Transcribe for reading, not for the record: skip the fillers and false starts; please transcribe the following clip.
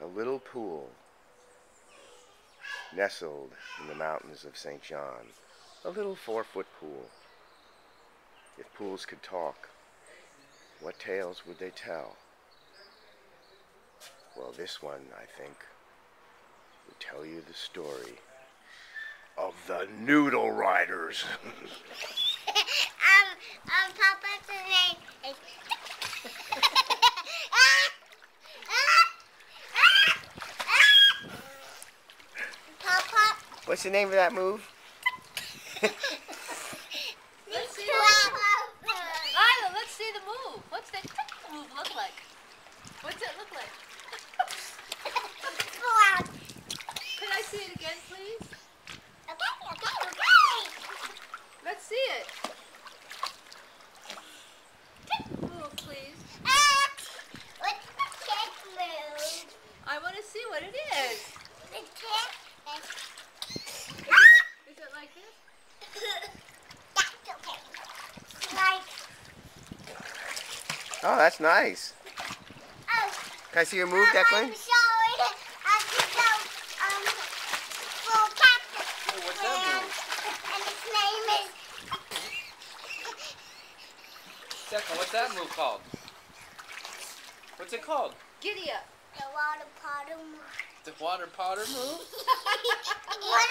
A little pool nestled in the mountains of St. John. A little 4-foot pool. If pools could talk, what tales would they tell? Well, this one, I think, would tell you the story of the Noodle Riders. Papa's name is... Papa? What's the name of that move? Let's see Lila, let's see the move. What's that move look like? What's it look like? Can I see it again, please? Okay. Let's see it. Move, please. What's the kick move? I want to see what it is. The kick is... Is it like this? That's okay. Like... Oh, that's nice. Oh. Can I see your move, Declan? I'm sorry. I could go, full cactus. Hey, what's that move? And his name is... Declan, what's that move called? What's it called? Giddy up. The water potter move. The water powder move? What